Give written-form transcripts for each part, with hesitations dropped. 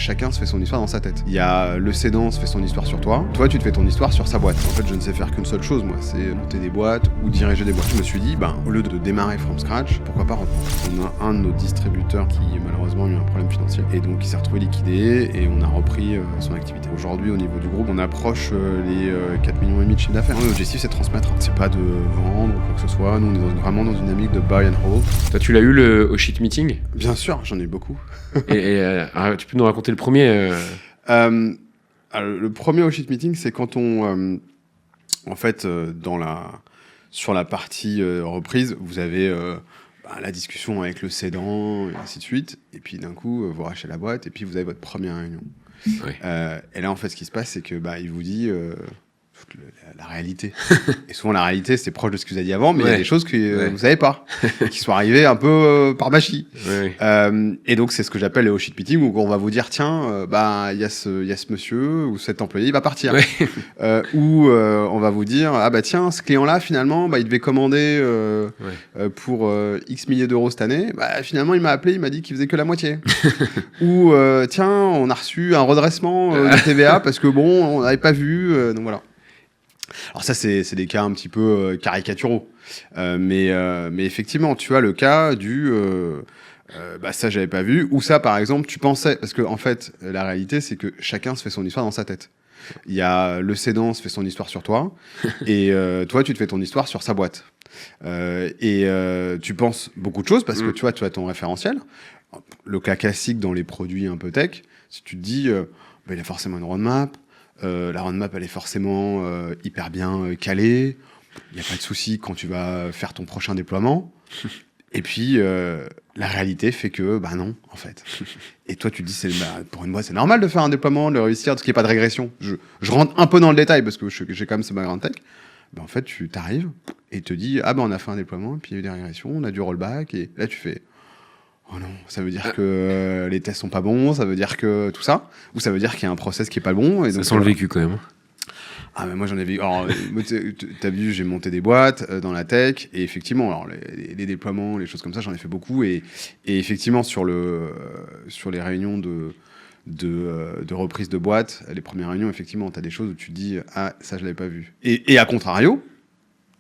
chacun se fait son histoire dans sa tête. Il y a le cédant se fait son histoire sur toi, toi tu te fais ton histoire sur sa boîte. En fait, je ne sais faire qu'une seule chose, moi, c'est monter des boîtes ou diriger des boîtes. Je me suis dit, au lieu de démarrer from scratch, pourquoi pas reprendre. On a un de nos distributeurs qui malheureusement a eu un problème financier et donc il s'est retrouvé liquidé et on a repris son activité. Aujourd'hui, au niveau du groupe, on approche les 4,5 millions de chiffre d'affaires. L'objectif, c'est de transmettre. C'est pas de vendre ou quoi que ce soit. Nous, on est vraiment dans une dynamique de buy and hold. Toi, tu l'as eu le Oshit Meeting? Bien sûr, j'en ai eu beaucoup. Tu peux nous raconter le premier Alors, le premier Oshit Meeting, c'est quand on... sur la partie reprise, vous avez la discussion avec le cédant, et ainsi de suite. Et puis, d'un coup, vous rachetez la boîte et puis vous avez votre première réunion. Ouais. Et là, en fait, ce qui se passe, c'est que il vous dit la réalité. Et souvent, la réalité, c'est proche de ce que vous avez dit avant, mais il y a des choses que vous savez pas, qui sont arrivées un peu par magie. Ouais. Et donc, c'est ce que j'appelle le Oshit Meeting, où on va vous dire, tiens, il y a ce monsieur ou cet employé, il va partir. Ouais. Ou on va vous dire, tiens, ce client-là, finalement, il devait commander pour X milliers d'euros cette année. Finalement, il m'a appelé, il m'a dit qu'il faisait que la moitié. Ou, tiens, on a reçu un redressement de TVA parce que, on n'avait pas vu. Donc, voilà. Alors ça, c'est des cas un petit peu caricaturaux. Mais effectivement, tu as le cas du... ça, j'avais pas vu. Ou ça, par exemple, tu pensais... Parce que, en fait, la réalité, c'est que chacun se fait son histoire dans sa tête. Il y a le cédant se fait son histoire sur toi. Et toi, tu te fais ton histoire sur sa boîte. Tu penses beaucoup de choses parce que, tu as ton référentiel. Le cas classique dans les produits un peu tech, si tu te dis, il a forcément une roadmap. La roadmap, elle est forcément hyper bien calée. Il n'y a pas de souci quand tu vas faire ton prochain déploiement. Et puis, la réalité fait que, non, en fait. Et toi, tu te dis, pour une boîte, c'est normal de faire un déploiement, de réussir, parce qu'il n'y a pas de régression. Je rentre un peu dans le détail, parce que j'ai quand même ce background tech. En fait, tu t'arrives et te dis, on a fait un déploiement, puis il y a eu des régressions, on a du rollback, et là, tu fais... Oh non, ça veut dire que les tests sont pas bons, ça veut dire que tout ça, ou ça veut dire qu'il y a un process qui est pas bon. Et ça donc, sent le vécu quand même. Mais moi j'en ai vu. Alors, t'as vu, j'ai monté des boîtes dans la tech, et effectivement, alors les déploiements, les choses comme ça, j'en ai fait beaucoup, et effectivement sur les réunions de reprise de boîte, les premières réunions, effectivement, t'as des choses où tu te dis ça je l'avais pas vu. Et à contrario,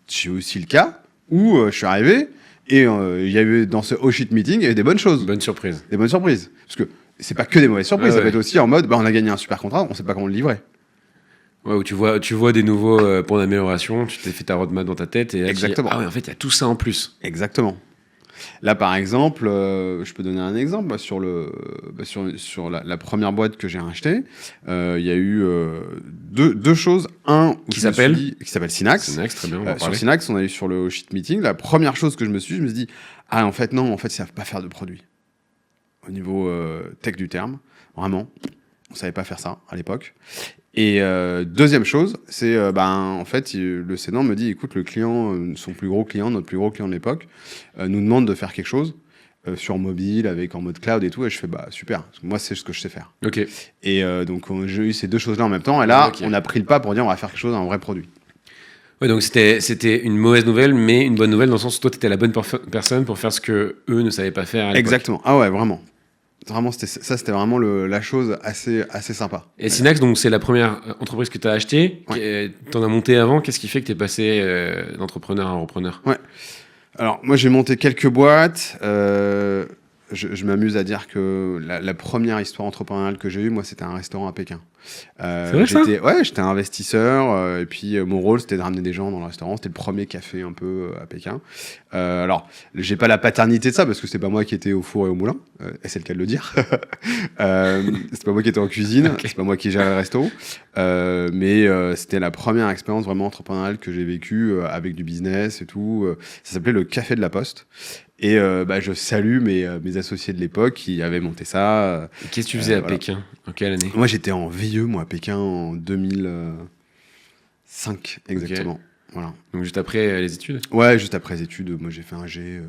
j'ai aussi le cas où je suis arrivé. Et il y a eu dans ce Oshit Meeting, il y a eu des bonnes choses. Bonnes surprises. Des bonnes surprises. Parce que c'est pas que des mauvaises surprises, ça peut être aussi en mode, on a gagné un super contrat, on sait pas comment le livrer. Ouais, où tu vois des nouveaux points d'amélioration, tu t'es fait ta roadmap dans ta tête et là, exactement. En fait, il y a tout ça en plus. Exactement. Là, par exemple, je peux donner un exemple sur la première boîte que j'ai rachetée. Il y a eu deux choses. Un qui s'appelle Synax. Synax, très bien. Sur Synax, on a eu sur le Oshit Meeting. La première chose que je me suis dit, en fait, ils savent pas faire de produits. Au niveau tech du terme, vraiment, on savait pas faire ça à l'époque. Et deuxième chose, c'est en fait le cédant me dit, écoute, le client, son plus gros client, notre plus gros client de l'époque, nous demande de faire quelque chose sur mobile, en mode cloud et tout, et je fais super, parce que moi c'est ce que je sais faire. Ok. Et donc j'ai eu ces deux choses-là en même temps, et là on a pris le pas pour dire on va faire quelque chose, un vrai produit. Ouais, donc c'était une mauvaise nouvelle, mais une bonne nouvelle dans le sens où toi t'étais la bonne personne pour faire ce que eux ne savaient pas faire à l'époque. Exactement. Ah ouais, vraiment. Vraiment, c'était vraiment la chose assez sympa. Et Synax, donc c'est la première entreprise que tu as achetée. Ouais. Tu en as monté avant. Qu'est-ce qui fait que tu es passé d'entrepreneur à repreneur ? Ouais. Alors, moi, j'ai monté quelques boîtes. Je m'amuse à dire que la première histoire entrepreneuriale que j'ai eue, moi, c'était un restaurant à Pékin. C'est vrai, ça ? J'étais investisseur. Et puis, mon rôle, c'était de ramener des gens dans le restaurant. C'était le premier café un peu à Pékin. Alors, j'ai pas la paternité de ça, parce que c'est pas moi qui étais au four et au moulin. Et c'est le cas de le dire. C'est pas moi qui étais en cuisine. Okay. C'est pas moi qui gérais le resto. Mais c'était la première expérience vraiment entrepreneuriale que j'ai vécue avec du business et tout. Ça s'appelait le Café de la Poste. Et je salue mes associés de l'époque qui avaient monté ça. Qu'est-ce que tu faisais à Pékin ? En quelle année ? Moi, j'étais en VIE, à Pékin, en 2005, exactement. Okay. Voilà. Donc, juste après les études ? Ouais, juste après les études. Moi, j'ai fait un G,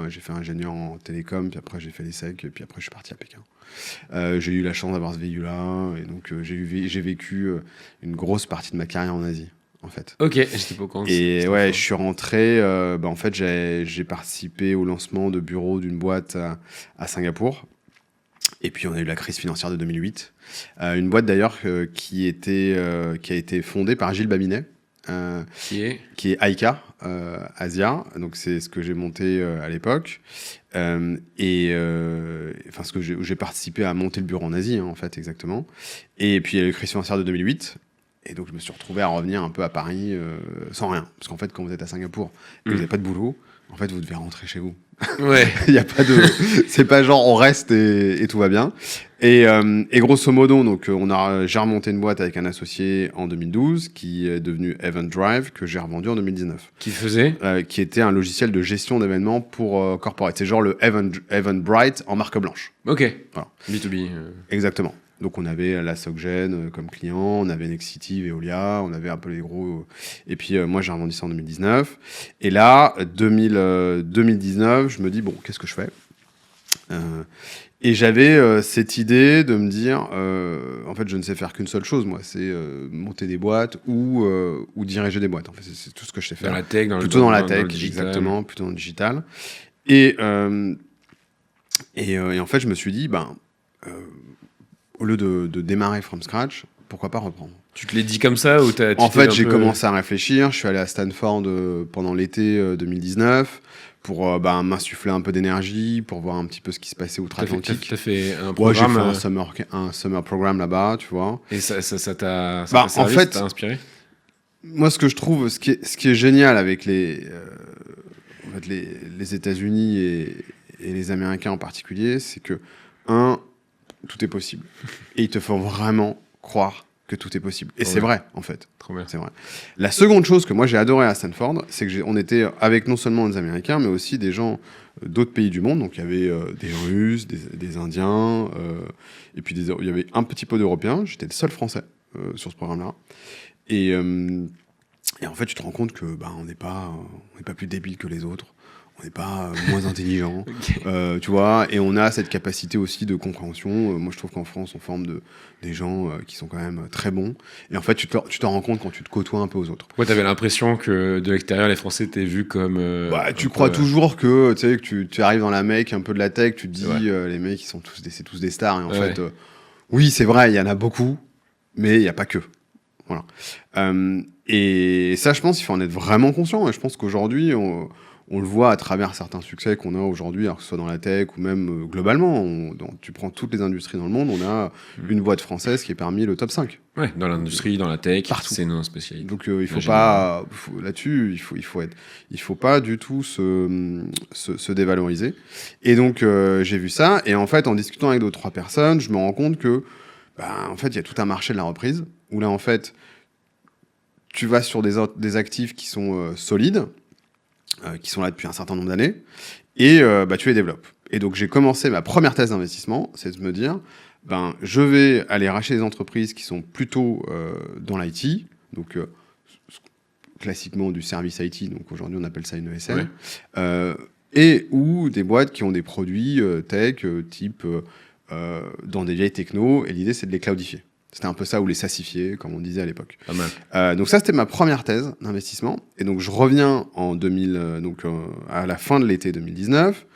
j'ai fait ingénieur en télécom, puis après, j'ai fait l'ESSEC, puis après, je suis parti à Pékin. J'ai eu la chance d'avoir ce VIE-là, et donc, j'ai vécu une grosse partie de ma carrière en Asie. En fait. Ok, j'étais pas au courant. Et ouais, je suis rentré. En fait, j'ai participé au lancement de bureau d'une boîte à Singapour. Et puis on a eu la crise financière de 2008. Une boîte d'ailleurs qui a été fondée par Gilles Babinet. Qui est Aika Asia, donc c'est ce que j'ai monté à l'époque, enfin où j'ai participé à monter le bureau en Asie, hein, en fait, exactement. Et puis il y a eu la crise financière de 2008, et donc je me suis retrouvé à revenir un peu à Paris sans rien, parce qu'en fait quand vous êtes à Singapour et que vous n'avez pas de boulot, en fait vous devez rentrer chez vous. Ouais. Il y a pas de, c'est pas genre on reste et tout va bien. Et grosso modo, donc j'ai remonté une boîte avec un associé en 2012 qui est devenu Event Drive que j'ai revendu en 2019. Qui faisait Qui était un logiciel de gestion d'événements pour corporate. C'est genre le Eventbrite en marque blanche. Ok. Voilà. B2B. Exactement. Donc on avait la SocGen comme client, on avait Nexity, Veolia, on avait un peu les gros. Et puis moi j'ai revendu ça en 2019. Et là, 2019, je me dis bon, qu'est-ce que je fais et j'avais cette idée de me dire, en fait, je ne sais faire qu'une seule chose, moi, c'est monter des boîtes ou diriger des boîtes. En fait, c'est tout ce que je sais faire. Dans la tech, plutôt dans la tech, exactement, plutôt dans le digital. Et en fait, je me suis dit, au lieu de démarrer from scratch, pourquoi pas reprendre? Tu te l'es dit comme ça ou En fait, j'ai commencé à réfléchir. Je suis allé à Stanford pendant l'été 2019 pour m'insuffler un peu d'énergie, pour voir un petit peu ce qui se passait outre-Atlantique. T'as fait un programme. Ouais, j'ai fait un summer programme là-bas, tu vois. Et ça t'a servi, en fait, ça t'a inspiré? Moi, ce que je trouve, ce qui est génial avec les États-Unis et les Américains en particulier, c'est que, tout est possible. Et il te faut vraiment croire que tout est possible. Et c'est vrai, en fait. Trop bien. C'est vrai. La seconde chose que moi j'ai adoré à Stanford, c'est que on était avec non seulement des Américains, mais aussi des gens d'autres pays du monde. Donc il y avait des Russes, des Indiens, et puis il y avait un petit peu d'Européens. J'étais le seul Français sur ce programme-là. Et en fait, tu te rends compte que on n'est pas plus débile que les autres. On n'est pas moins intelligent, okay. Tu vois, et on a cette capacité aussi de compréhension. Moi, je trouve qu'en France, on forme des gens qui sont quand même très bons. Et en fait, tu t'en rends compte quand tu te côtoies un peu aux autres. Pourquoi t'avais l'impression que de l'extérieur, les Français étaient vus comme... tu crois toujours que tu arrives dans la mec un peu de la tech, tu te dis, les mecs, c'est tous des stars. Et en fait, oui, c'est vrai, il y en a beaucoup, mais il n'y a pas que. Voilà. Et ça, je pense qu'il faut en être vraiment conscient. Et je pense qu'aujourd'hui, on le voit à travers certains succès qu'on a aujourd'hui, alors que ce soit dans la tech ou même globalement. Tu prends toutes les industries dans le monde, on a une boîte française qui est parmi le top 5. Ouais, dans l'industrie, dans la tech, partout. C'est nos spécialités. Donc il faut pas... Là-dessus, il faut pas du tout se dévaloriser. Et donc j'ai vu ça, et en fait, en discutant avec 2-3 personnes, je me rends compte que, en fait, il y a tout un marché de la reprise, où là, en fait, tu vas sur des actifs qui sont solides, qui sont là depuis un certain nombre d'années, et tu les développes. Et donc, j'ai commencé ma première thèse d'investissement, c'est de me dire, je vais aller racheter des entreprises qui sont plutôt dans l'IT, donc classiquement du service IT, donc aujourd'hui on appelle ça une ESN, et ou des boîtes qui ont des produits tech, type dans des vieilles techno, et l'idée c'est de les cloudifier. C'était un peu ça, ou les sassifier, comme on disait à l'époque. Pas mal. Donc ça, c'était ma première thèse d'investissement. Et donc, je reviens en à la fin de l'été 2019,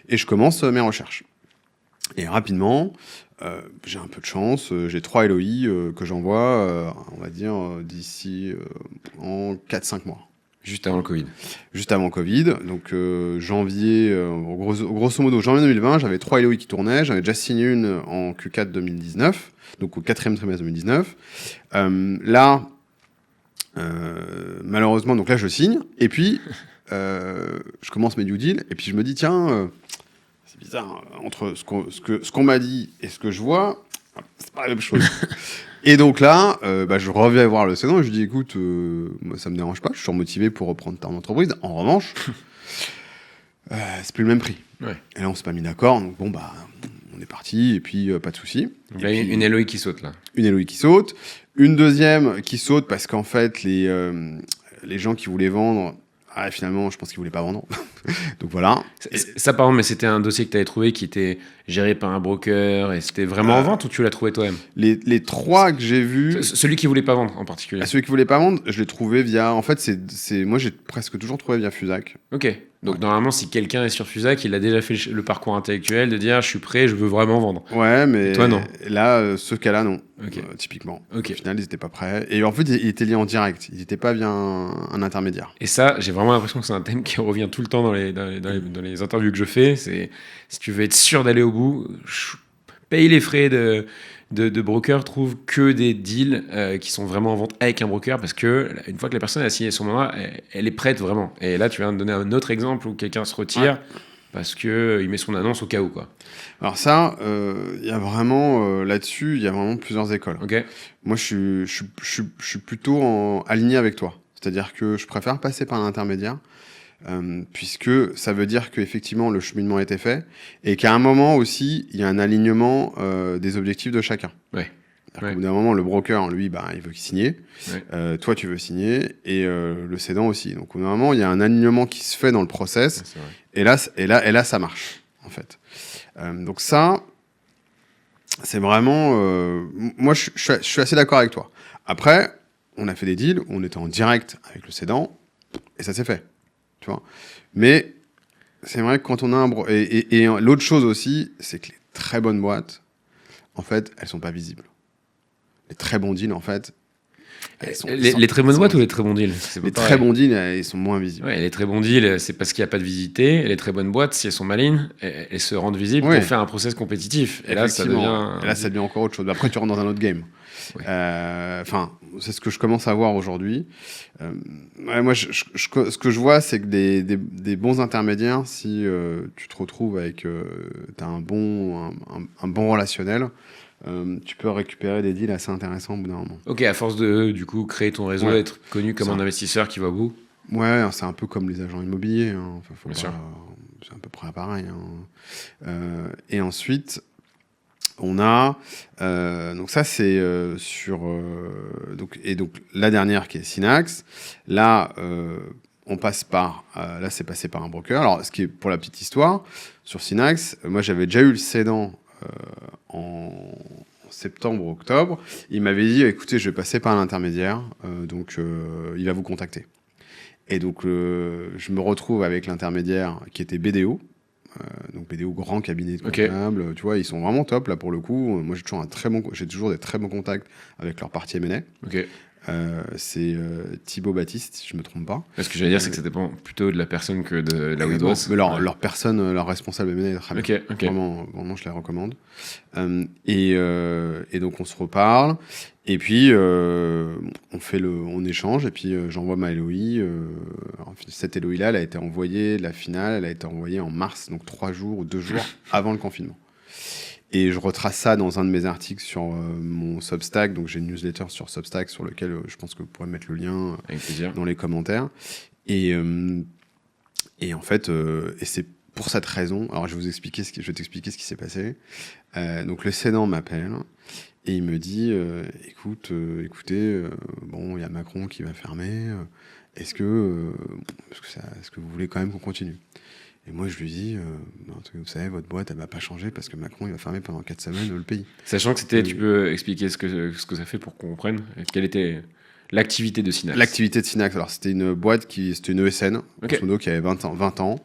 et je commence mes recherches. Et rapidement, j'ai un peu de chance, j'ai 3 LOI que j'envoie, on va dire, d'ici en 4-5 mois. Juste avant le Covid. Juste avant le Covid. Donc, janvier, grosso modo, janvier 2020, j'avais 3 LOI qui tournaient. J'avais déjà signé une en Q4 2019, donc au 4e trimestre 2019. Malheureusement, donc là, je signe. Et puis, je commence mes due deals. Et puis, je me dis, tiens, c'est bizarre, entre ce qu'on m'a dit et ce que je vois, c'est pas la même chose. Et donc là, je reviens voir le Sénat et je lui dis, écoute, moi, ça me dérange pas, je suis motivé pour reprendre ton entreprise. En revanche, c'est plus le même prix. Ouais. Et là, on s'est pas mis d'accord. Donc bon, on est parti et puis pas de souci. Il y a une LOI qui saute là. Une LOI qui saute. Une deuxième qui saute parce qu'en fait, les gens qui voulaient vendre, finalement, je pense qu'ils voulaient pas vendre. Donc voilà. Ça, par exemple, mais c'était un dossier que tu avais trouvé qui était géré par un broker et c'était vraiment en vente ou tu l'as trouvé toi-même? Les 3 que j'ai vus... Celui qui voulait pas vendre en particulier. Celui qui voulait pas vendre, je l'ai trouvé via... En fait, moi, j'ai presque toujours trouvé via Fusac. Ok. Donc normalement, si quelqu'un est sur Fusac, il a déjà fait le parcours intellectuel de dire je suis prêt, je veux vraiment vendre. Ouais, mais toi, non. Là, ce cas-là, non. Okay. Typiquement. Okay. Au final, ils n'étaient pas prêts. Et en fait, ils étaient liés en direct. Ils n'étaient pas via un intermédiaire. Et ça, j'ai vraiment l'impression que c'est un thème qui revient tout le temps dans les interviews que je fais. C'est si tu veux être sûr d'aller au bout, paye les frais de broker, trouve que des deals qui sont vraiment en vente avec un broker, parce que une fois que la personne a signé son mandat, elle est prête vraiment. Et là, tu viens de donner un autre exemple où quelqu'un se retire parce qu'il met son annonce au cas où, quoi. Alors ça, il y a vraiment, là-dessus, il y a vraiment plusieurs écoles. Okay. Moi, je suis plutôt aligné avec toi. C'est-à-dire que je préfère passer par l'intermédiaire, puisque ça veut dire qu'effectivement, le cheminement a été fait, et qu'à un moment aussi, il y a un alignement des objectifs de chacun. Ouais. Au bout d'un moment, le broker, lui, il veut signer. Ouais. Toi, tu veux signer, et le cédant aussi. Donc, au bout d'un moment, il y a un alignement qui se fait dans le process, et là, ça marche, en fait. Donc ça, c'est vraiment... moi, je suis assez d'accord avec toi. Après, on a fait des deals, on était en direct avec le cédant, et ça s'est fait. Tu vois. Mais c'est vrai que quand on a et l'autre chose aussi, c'est que les très bonnes boîtes, en fait, elles sont pas visibles. Les très bons deals, en fait, les très bonnes boîtes ou les très bons deals? Les très bons deals, ils sont moins visibles. Ouais, les très bons deals, c'est parce qu'il n'y a pas de visibilité. Les très bonnes boîtes, si elles sont malines, elles se rendent visibles pour faire un process compétitif. Et là, ça devient encore autre chose. Après, tu rentres dans un autre game. Enfin, c'est ce que je commence à voir aujourd'hui. Moi, ce que je vois, c'est que des bons intermédiaires, si tu te retrouves avec... tu as un bon relationnel, tu peux récupérer des deals assez intéressants au bout d'un moment. Ok, à force de, du coup, créer ton réseau, être connu comme un investisseur qui va au bout. Ouais, c'est un peu comme les agents immobiliers. Hein. Enfin, Bien sûr. C'est à peu près pareil. Hein. Et ensuite, on a... donc ça, c'est sur... donc la dernière qui est Synax. Là, on passe par... là, c'est passé par un broker. Alors, ce qui est pour la petite histoire, sur Synax, moi, j'avais déjà eu le cédant en septembre, octobre. Il m'avait dit, écoutez, je vais passer par l'intermédiaire, donc il va vous contacter. Et donc, je me retrouve avec l'intermédiaire qui était BDO. Donc BDO, grand cabinet de comptable. Tu vois, ils sont vraiment top, là, pour le coup. Moi, j'ai toujours des très bons contacts avec leur partie M&A. Ok. C'est Thibaut Baptiste, si je ne me trompe pas. Ce que j'allais dire, c'est que ça dépend plutôt de la personne que de là où il bosse. Leur personne, leur responsable M&A est très bien. Vraiment, je les recommande. Et donc, on se reparle. Et puis, on échange. Et puis, j'envoie ma LOI. Cette LOI-là, elle a été envoyée, la finale, elle a été envoyée en mars, donc 3 jours ou 2 jours avant le confinement. Et je retrace ça dans un de mes articles sur mon Substack. Donc, j'ai une newsletter sur Substack sur lequel je pense que vous pourrez mettre le lien dans les commentaires. Et en fait, et c'est pour cette raison. Alors, je vais t'expliquer ce qui s'est passé. Donc, le cédant m'appelle et il me dit écoutez, bon, il y a Macron qui va fermer. Est-ce que vous voulez quand même qu'on continue ? Et moi, je lui dis, vous savez, votre boîte, elle va pas changer parce que Macron, il va fermer pendant 4 semaines le pays. Sachant que tu peux expliquer ce que ça fait pour qu'on comprenne quelle était l'activité de Synax. L'activité de Synax, alors c'était une boîte c'était une ESN, qui avait 20 ans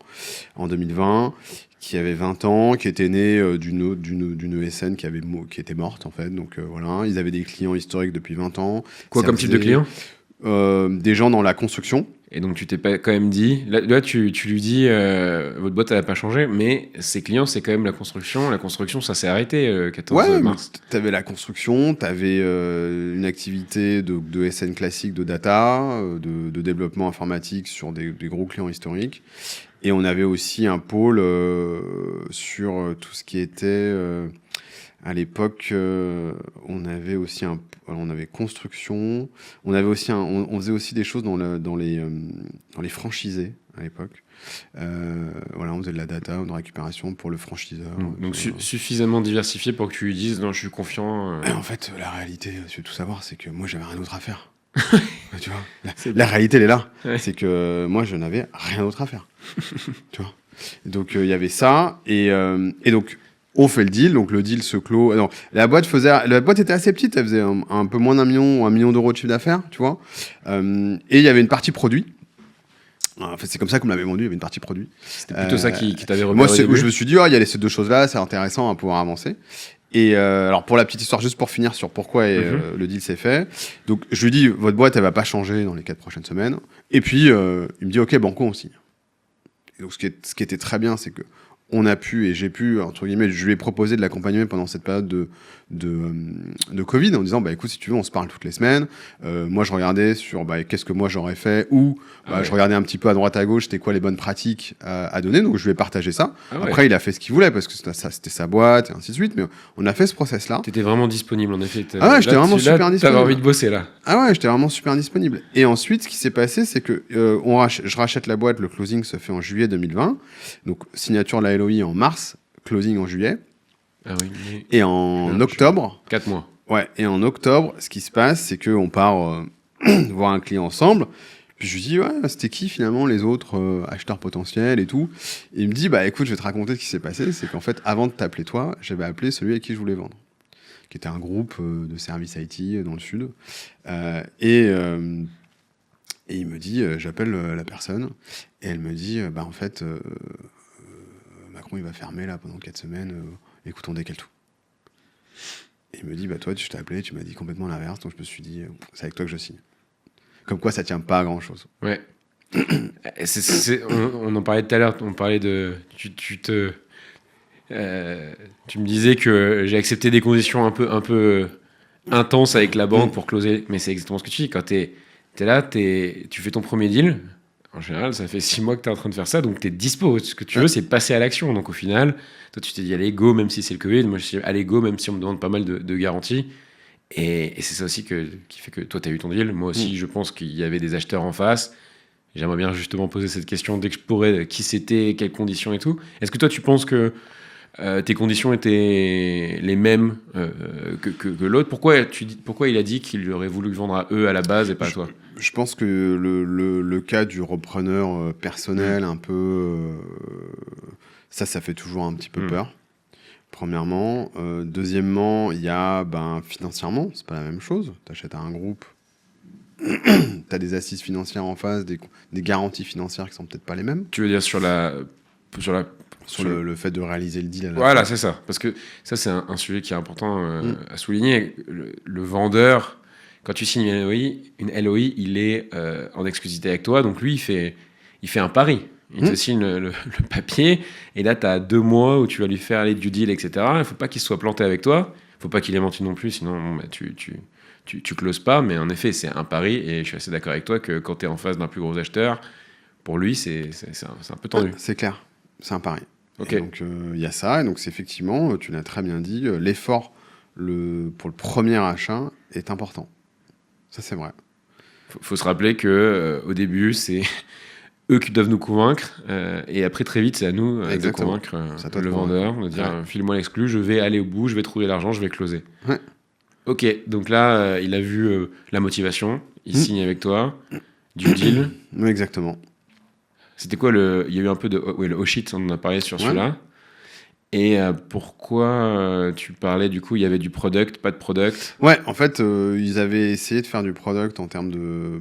en 2020, qui avait 20 ans, qui était née d'une ESN qui était morte en fait. Donc voilà, ils avaient des clients historiques depuis 20 ans. Quoi comme type de clients ? Des gens dans la construction. Et donc, tu t'es pas quand même dit... Là, tu lui dis, votre boîte, elle n'a pas changé, mais ses clients, c'est quand même la construction. La construction, ça s'est arrêté 14 mars. Tu avais la construction, tu avais une activité de SN classique, de data, de développement informatique sur des gros clients historiques. Et on avait aussi un pôle sur tout ce qui était... à l'époque, on avait aussi on avait construction, on faisait aussi des choses dans les franchisés à l'époque. Voilà, on faisait de la data, de récupération pour le franchiseur. Donc suffisamment diversifié pour que tu lui dises non, je suis confiant. En fait, la réalité, si tu veux tout savoir, c'est que moi j'avais rien d'autre à faire. Tu vois, la réalité elle est là, c'est que moi je n'avais rien d'autre à faire. Tu vois. Donc il y avait ça et donc on fait le deal, donc le deal se clôt. Non, la boîte était assez petite, elle faisait un peu moins d'1 million d'euros de chiffre d'affaires, tu vois. Et il y avait une partie produit. En fait, c'est comme ça qu'on me l'avait vendu. Il y avait une partie produit. C'était plutôt ça qui t'avait repéré Moi, au c'est où début. je me suis dit, il y a ces deux choses-là, c'est intéressant à pouvoir avancer. Et alors, pour la petite histoire, juste pour finir sur pourquoi le deal s'est fait. Donc, je lui dis, votre boîte, elle va pas changer dans les 4 prochaines semaines. Et puis, il me dit, OK, banco, on signe. Et donc, ce qui était très bien, c'est que on a pu, et j'ai pu, entre guillemets, je lui ai proposé de l'accompagner pendant cette période de Covid, en disant, écoute, si tu veux, on se parle toutes les semaines. Moi, je regardais sur qu'est-ce que moi j'aurais fait, ou je regardais un petit peu à droite à gauche, c'était quoi les bonnes pratiques à donner. Donc, je lui ai partagé ça. Après, il a fait ce qu'il voulait, parce que c'était sa boîte, et ainsi de suite. Mais on a fait ce process-là. T'étais vraiment disponible, en effet. J'étais vraiment super disponible. T'avais envie de bosser, là. J'étais vraiment super disponible. Et ensuite, ce qui s'est passé, c'est que je rachète la boîte, le closing se fait en juillet 2020. Donc, signature de la LOI en mars, closing en juillet. Ah oui, mais... Et en octobre... 4 mois. Ouais, et en octobre, ce qui se passe, c'est qu'on part voir un client ensemble. Puis je lui dis, c'était qui finalement les autres acheteurs potentiels et tout. Et il me dit, écoute, je vais te raconter ce qui s'est passé. C'est qu'en fait, avant de t'appeler toi, j'avais appelé celui à qui je voulais vendre, qui était un groupe de services IT dans le sud. Et il me dit, j'appelle la personne, et elle me dit, en fait, Macron, il va fermer là pendant 4 semaines, écoute, on décale tout. Et il me dit, toi, je t'ai appelé, tu m'as dit complètement l'inverse, donc je me suis dit, c'est avec toi que je signe. Comme quoi, ça tient pas à grand-chose. Ouais. On en parlait tout à l'heure, on parlait de... Tu me disais que j'ai accepté des conditions un peu intenses avec la banque pour closer, mais c'est exactement ce que tu dis. Quand t'es là, tu fais ton premier deal. En général, ça fait 6 mois que tu es en train de faire ça, donc tu es dispo. Ce que tu veux, c'est passer à l'action. Donc au final, toi, tu t'es dit, allez, go, même si c'est le Covid. Moi, je suis dit, allez, go, même si on me demande pas mal de garanties. Et c'est ça aussi qui fait que toi, tu as eu ton deal. Moi aussi, je pense qu'il y avait des acheteurs en face. J'aimerais bien justement poser cette question dès que je pourrais, qui c'était, quelles conditions et tout. Est-ce que toi, tu penses que tes conditions étaient les mêmes que l'autre? Pourquoi il a dit qu'il aurait voulu vendre à eux à la base et pas à toi? Je pense que le cas du repreneur personnel, un peu, ça fait toujours un petit peu peur. Premièrement. Deuxièmement, il y a financièrement, c'est pas la même chose. Tu achètes à un groupe, tu as des assises financières en face, des garanties financières qui sont peut-être pas les mêmes. Tu veux dire sur le fait de réaliser le deal à la Voilà, fin. c'est ça. Parce que ça, c'est un sujet qui est important à souligner. Le vendeur, quand tu signes une LOI, il est en exclusivité avec toi. Donc lui, il fait un pari. Il te signe le papier. Et là, tu as 2 mois où tu vas lui faire les due deal, etc. Il ne faut pas qu'il se soit planté avec toi. Il ne faut pas qu'il ait menti non plus. Sinon, tu closes pas. Mais en effet, c'est un pari. Et je suis assez d'accord avec toi que quand tu es en face d'un plus gros acheteur, pour lui, c'est un peu tendu. C'est clair. C'est un pari. Okay. Et donc, il y a ça. Et donc, c'est effectivement, tu l'as très bien dit, l'effort pour le premier achat est important. Ça, c'est vrai. Faut se rappeler qu'au début, c'est eux qui doivent nous convaincre. Et après, très vite, c'est à nous de convaincre le vendeur, de dire file-moi l'exclu, je vais aller au bout, je vais trouver l'argent, je vais closer. Ouais. Ok, donc là, il a vu la motivation, il signe avec toi, du deal. Oui, exactement. C'était quoi il y a eu un peu de... le oh shit, on en a parlé sur celui-là. Et pourquoi tu parlais, du coup, il y avait du product, pas de product? Ouais, en fait, ils avaient essayé de faire du product en termes de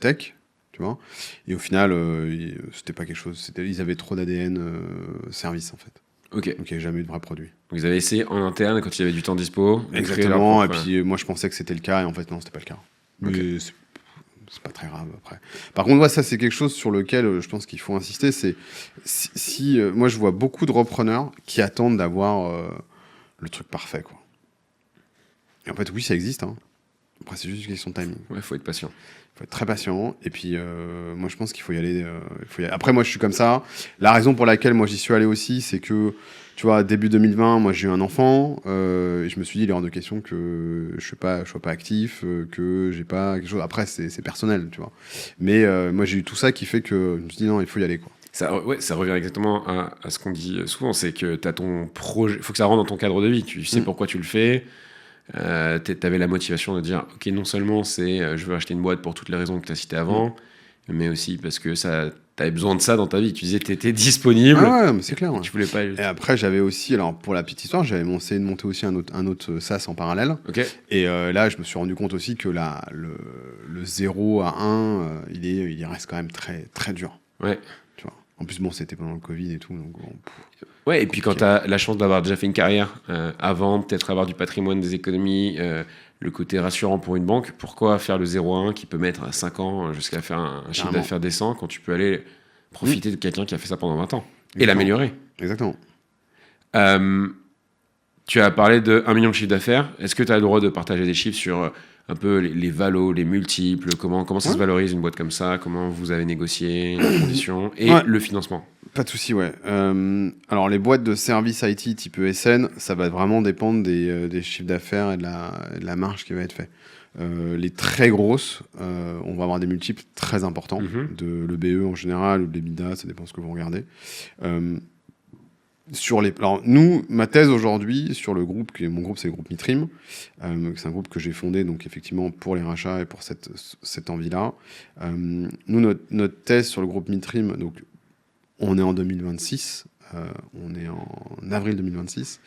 tech, tu vois. Et au final, c'était pas quelque chose... Ils avaient trop d'ADN service, en fait. Ok. Donc il n'y avait jamais eu de vrai produit. Donc ils avaient essayé en interne, quand il y avait du temps dispo. Exactement, et puis moi je pensais que c'était le cas, et en fait non, c'était pas le cas. Okay. Mais c'est pas très grave après. Par contre, ça c'est quelque chose sur lequel je pense qu'il faut insister, c'est si moi je vois beaucoup de repreneurs qui attendent d'avoir le truc parfait, quoi. Et en fait oui, ça existe, hein. Après c'est juste une question de timing. Ouais, faut être patient. Faut être très patient, et puis moi je pense qu'il faut y aller, Après moi je suis comme ça. La raison pour laquelle moi j'y suis allé aussi, c'est que tu vois, début 2020, moi j'ai eu un enfant, et je me suis dit il est hors de question que je sois pas actif, que j'ai pas quelque chose. Après c'est personnel, tu vois. Mais moi j'ai eu tout ça qui fait que je me suis dit non, il faut y aller, quoi. Ça revient exactement à ce qu'on dit souvent, c'est que tu as ton projet, il faut que ça rentre dans ton cadre de vie, tu sais pourquoi tu le fais. T'avais la motivation de dire ok, non seulement c'est je veux acheter une boîte pour toutes les raisons que tu as citées avant, mais aussi parce que ça avais besoin de ça dans ta vie. Tu disais que tu étais disponible. Ah ouais, mais c'est clair. Ouais. Tu voulais pas. Et après, j'avais aussi, alors pour la petite histoire, j'avais essayé de monter aussi un autre SaaS en parallèle. Ok. Et là, je me suis rendu compte aussi que le 0 à 1, il reste quand même très, très dur. Ouais. Tu vois. En plus, bon, c'était pendant le Covid et tout. Donc, ouais, et puis quand tu as la chance d'avoir déjà fait une carrière avant, peut-être avoir du patrimoine, des économies, le côté rassurant pour une banque, pourquoi faire le 0 à 1 qui peut mettre à 5 ans jusqu'à faire un chiffre d'affaires décent quand tu peux aller profiter de quelqu'un qui a fait ça pendant 20 ans et l'améliorer? Exactement. Tu as parlé de 1 million de chiffre d'affaires. Est-ce que tu as le droit de partager des chiffres sur un peu les valos, les multiples, comment ça se valorise une boîte comme ça, comment vous avez négocié les conditions et le financement? Pas de souci, ouais. Alors, les boîtes de services IT type ESN, ça va vraiment dépendre des chiffres d'affaires et de la marge qui va être fait. Les très grosses, on va avoir des multiples très importants, de l'EBE en général, ou de l'EBITDA, ça dépend ce que vous regardez. Alors, nous, ma thèse aujourd'hui sur le groupe, mon groupe, c'est le groupe Mitrim. C'est un groupe que j'ai fondé, donc effectivement, pour les rachats et pour cette envie-là. Nous, notre thèse sur le groupe Mitrim, donc, on est en 2026, on est en avril 2026.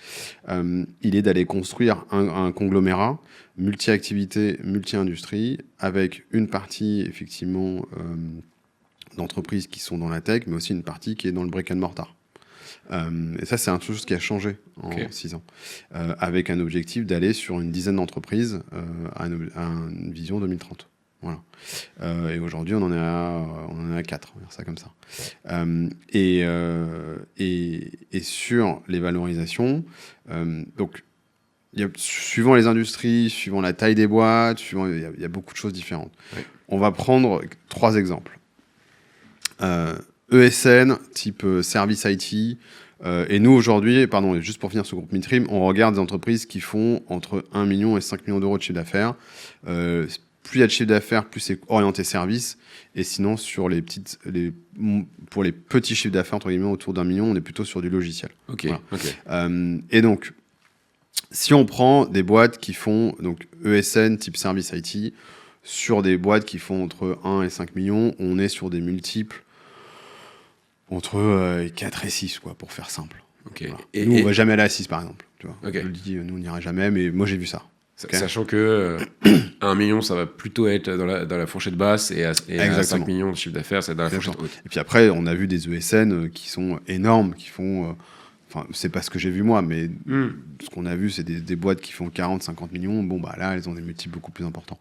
Il est d'aller construire un conglomérat multi-activité, multi-industrie, avec une partie, effectivement, d'entreprises qui sont dans la tech, mais aussi une partie qui est dans le brick and mortar. Et ça, c'est un chose qui a changé en 6 ans, avec un objectif d'aller sur une dizaine d'entreprises à une vision 2030. Voilà. Et aujourd'hui, on en est à 4, on va dire ça comme ça. Et sur les valorisations, donc, suivant les industries, suivant la taille des boîtes, il y a beaucoup de choses différentes. Oui. On va prendre 3 exemples. ESN, type service IT. Et nous, aujourd'hui, juste pour finir ce groupe Mitrim, on regarde des entreprises qui font entre 1 million et 5 millions d'euros de chiffre d'affaires. Plus il y a de chiffre d'affaires, plus c'est orienté service. Et sinon, pour les petits chiffres d'affaires, entre guillemets, autour d'1 million, on est plutôt sur du logiciel. Ok. Et donc, si on prend des boîtes qui font donc ESN, type service IT, sur des boîtes qui font entre 1 et 5 millions, on est sur des multiples entre 4 et 6, quoi, pour faire simple. Okay. Voilà. Nous, on va jamais aller à 6, par exemple. Tu vois. Okay. Je le dis, nous, on n'ira jamais, mais moi, j'ai vu ça. Okay. Sachant que 1 million, ça va plutôt être dans la fourchette basse et à 5 millions de chiffre d'affaires, c'est dans la fourchette haute. Et puis après, on a vu des ESN qui sont énormes, qui font... Enfin, c'est pas ce que j'ai vu moi, mais ce qu'on a vu, c'est des boîtes qui font 40, 50 millions. Bon, bah là, elles ont des multiples beaucoup plus importants.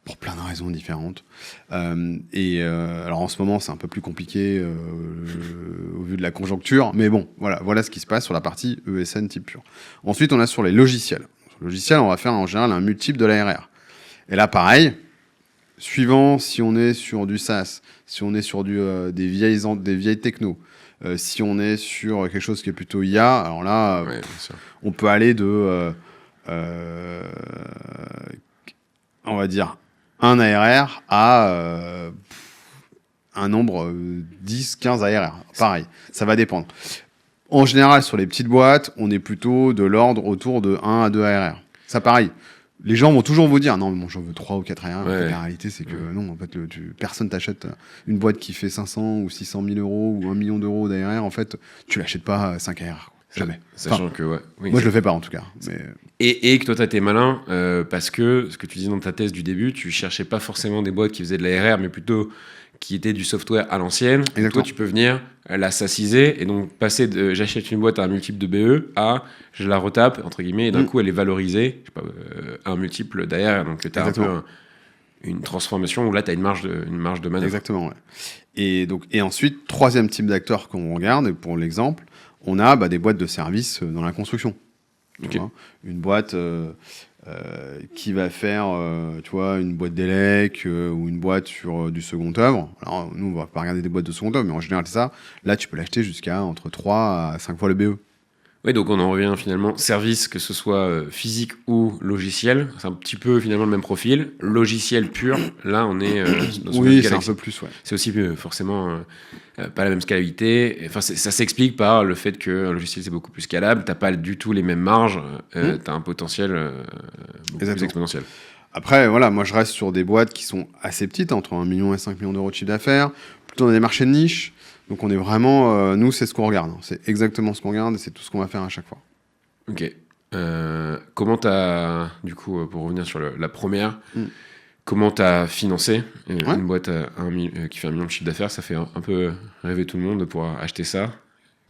Pour plein de raisons différentes. Alors en ce moment, c'est un peu plus compliqué au vu de la conjoncture, mais bon, voilà ce qui se passe sur la partie ESN type pur. Ensuite, on a sur les logiciels. Sur le logiciel, on va faire en général un multiple de l'ARR. Et là, pareil, suivant si on est sur du SaaS, si on est sur des vieilles technos, si on est sur quelque chose qui est plutôt IA, alors là, on peut aller de, on va dire, un ARR à un nombre 10, 15 ARR. Pareil, ça va dépendre. En général, sur les petites boîtes, on est plutôt de l'ordre autour de 1 à 2 ARR. Ça, pareil. Les gens vont toujours vous dire, non, mais bon, j'en veux 3 ou 4 ARR. Ouais. La réalité, c'est que non, en fait, personne t'achète une boîte qui fait 500 ou 600 000 euros ou 1 million d'euros d'ARR. En fait, tu l'achètes pas 5 ARR. Jamais. Sachant que, moi, je le fais pas, en tout cas. Mais... Et que toi, tu as été malin, parce que, ce que tu disais dans ta thèse du début, tu cherchais pas forcément des boîtes qui faisaient de l'ARR, mais plutôt qui étaient du software à l'ancienne. Et toi, tu peux venir la SaaSiser et donc passer de j'achète une boîte à un multiple de BE à je la retape, entre guillemets, et d'un coup, elle est valorisée, je sais pas, un multiple d'ARR. Donc, tu as un peu une transformation où là, tu as une marge de manœuvre. Exactement, ouais. Et ensuite, troisième type d'acteurs qu'on regarde, pour l'exemple, on a des boîtes de services dans la construction. Okay. Une boîte qui va faire tu vois, une boîte d'élec ou une boîte sur du second œuvre. Alors, nous, on va pas regarder des boîtes de second œuvre, mais en général, c'est ça. Là, tu peux l'acheter jusqu'à entre 3 à 5 fois le BE. Oui, donc on en revient finalement, service, que ce soit physique ou logiciel, c'est un petit peu finalement le même profil. Logiciel pur, là on est dans une oui, c'est un peu plus, ouais. C'est aussi forcément pas la même scalabilité. Enfin, ça s'explique par le fait qu'un logiciel c'est beaucoup plus scalable, t'as pas du tout les mêmes marges, t'as un potentiel beaucoup plus exponentiel. Après, voilà, moi je reste sur des boîtes qui sont assez petites, entre 1 million et 5 millions d'euros de chiffre d'affaires, plutôt dans des marchés de niche. Donc on est vraiment, nous, c'est ce qu'on regarde. Hein. C'est exactement ce qu'on regarde et c'est tout ce qu'on va faire à chaque fois. Ok. Comment t'as, du coup, pour revenir sur la première, comment t'as financé une boîte qui fait 1 million de chiffre d'affaires? Ça fait un peu rêver tout le monde de pouvoir acheter ça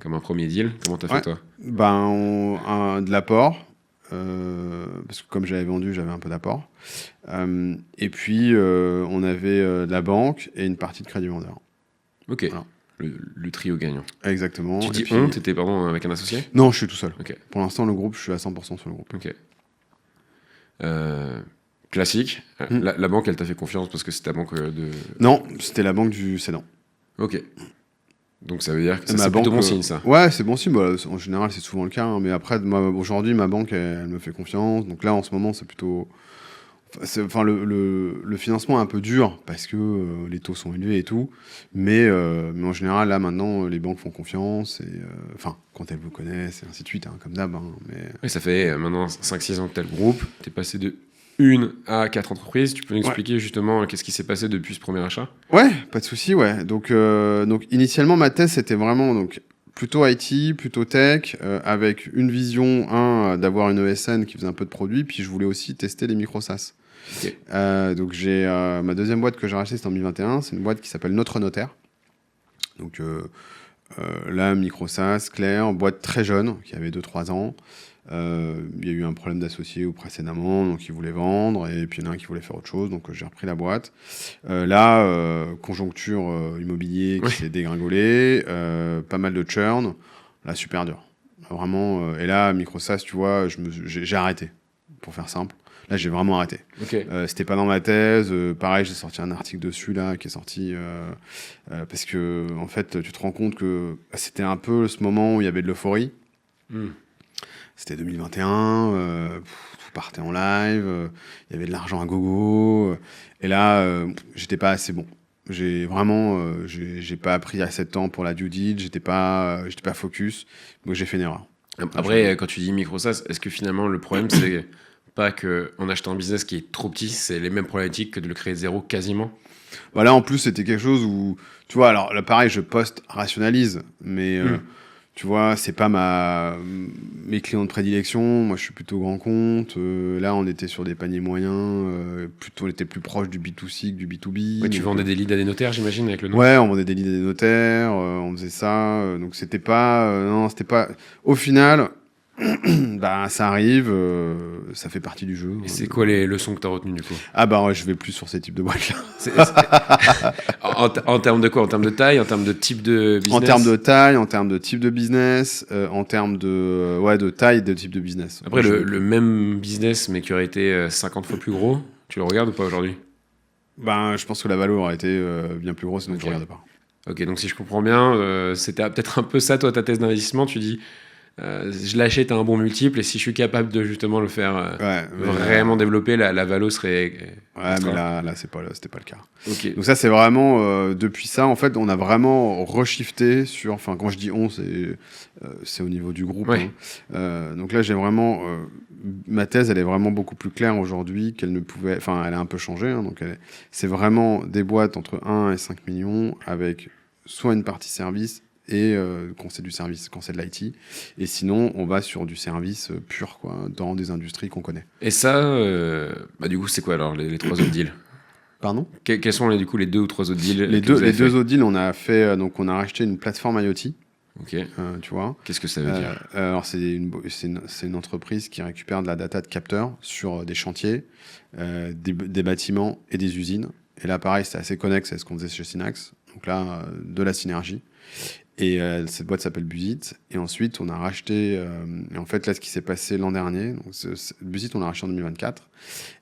comme un premier deal. Comment t'as fait, toi? De l'apport. Parce que comme j'avais vendu, j'avais un peu d'apport. Et puis, on avait de la banque et une partie de crédit vendeur. Ok. Voilà. Le trio gagnant. Exactement. Tu dis t'étais avec un associé? Non, je suis tout seul. Okay. Pour l'instant, le groupe, je suis à 100% sur le groupe. Ok. Classique. La banque, elle t'a fait confiance parce que c'est ta banque de... Non, c'était la banque du cédant. Ok. Donc ça veut dire que c'est plutôt bon signe, ça. Ouais, c'est bon signe. Bah, en général, c'est souvent le cas. Hein, mais après, aujourd'hui, ma banque, elle me fait confiance. Donc là, en ce moment, c'est plutôt... Enfin, le financement est un peu dur parce que les taux sont élevés et tout. Mais en général, là, maintenant, les banques font confiance. Et, quand elles vous connaissent, et ainsi de suite, hein, comme d'hab. Hein, mais... Oui, ça fait maintenant 5-6 ans que tu as le groupe. Tu es passé de 1 à 4 entreprises. Tu peux nous expliquer justement qu'est-ce qui s'est passé depuis ce premier achat? Ouais, pas de souci, ouais. Donc initialement, ma thèse, c'était vraiment plutôt IT, plutôt tech, avec une vision, d'avoir une ESN qui faisait un peu de produits, puis je voulais aussi tester les micro-SaaS. Okay. Donc j'ai ma deuxième boîte que j'ai rachetée, c'était en 2021, c'est une boîte qui s'appelle Notre Notaire. Donc là, micro-SaaS, clair, boîte très jeune, qui avait 2-3 ans. Il y a eu un problème d'associé précédemment, donc ils voulaient vendre, et puis il y en a un qui voulait faire autre chose, donc j'ai repris la boîte. Conjoncture immobilier qui s'est dégringolée, pas mal de churn, là super dur. Vraiment, et là, micro-SaaS, tu vois, j'ai arrêté, pour faire simple. Là, j'ai vraiment arrêté. Okay. C'était pas dans ma thèse. Pareil, j'ai sorti un article dessus, là, qui est sorti. Parce que, en fait, tu te rends compte que c'était un peu ce moment où il y avait de l'euphorie. C'était 2021. Tout partait en live. Il y avait de l'argent à gogo. Et là, j'étais pas assez bon. J'ai pas appris assez de temps pour la due deal. J'étais pas focus. Donc, j'ai fait une erreur. Après, quand tu dis micro-SaaS, est-ce que finalement, le problème, c'est pas qu'en achetant un business qui est trop petit, c'est les mêmes problématiques que de le créer de zéro quasiment? Bah là, en plus, c'était quelque chose où, tu vois, alors là, pareil, je post-rationalise, mais tu vois, c'est pas mes clients de prédilection. Moi, je suis plutôt grand compte. Là, on était sur des paniers moyens. On était plus proche du B2C que du B2B. Ouais, tu vendais des leads à des notaires, j'imagine, avec le nom? Ouais, on vendait des leads à des notaires. On faisait ça. Donc, c'était pas... non, c'était pas... Au final... bah, ça arrive, ça fait partie du jeu. Et c'est quoi les leçons que tu as retenues du coup? Je vais plus sur ces types de boîtes-là. En termes de quoi? En termes de taille, en termes de type de business? En termes de taille, en termes de type de business, en termes de taille de type de business. Après, le même business, mais qui aurait été 50 fois plus gros, tu le regardes ou pas aujourd'hui? Je pense que la valeur aurait été bien plus grosse, donc je ne regarde pas. Ok, donc si je comprends bien, c'était peut-être un peu ça, toi, ta thèse d'investissement. Tu dis... je l'achète à un bon multiple et si je suis capable de justement le faire vraiment développer, la valo serait... Ouais, mais là c'était pas le cas. Okay. Donc ça, c'est vraiment... depuis ça, en fait, on a vraiment reshifté sur... Enfin, quand je dis on, c'est au niveau du groupe. Ouais. Hein. Donc là, j'ai vraiment... ma thèse, elle est vraiment beaucoup plus claire aujourd'hui qu'elle ne pouvait... Enfin, elle a un peu changé. Hein, donc c'est vraiment des boîtes entre 1 et 5 millions avec soit une partie service et quand c'est du service, quand c'est de l'IT. Et sinon, on va sur du service pur, quoi, dans des industries qu'on connaît. Et ça, du coup, c'est quoi alors les 3 autres deals? Pardon? Quels sont les 2 ou 3 autres deals? Les deux autres deals, on a fait, donc on a racheté une plateforme IoT. Ok. Tu vois. Qu'est-ce que ça veut dire? Alors, c'est une entreprise qui récupère de la data de capteurs sur des chantiers, des bâtiments et des usines. Et là, pareil, c'est assez connexe à ce qu'on faisait chez Synax. Donc là, de la synergie. Et cette boîte s'appelle Buzit. Et ensuite, on a racheté... et en fait, là, ce qui s'est passé l'an dernier, donc Buzit, on l'a racheté en 2024.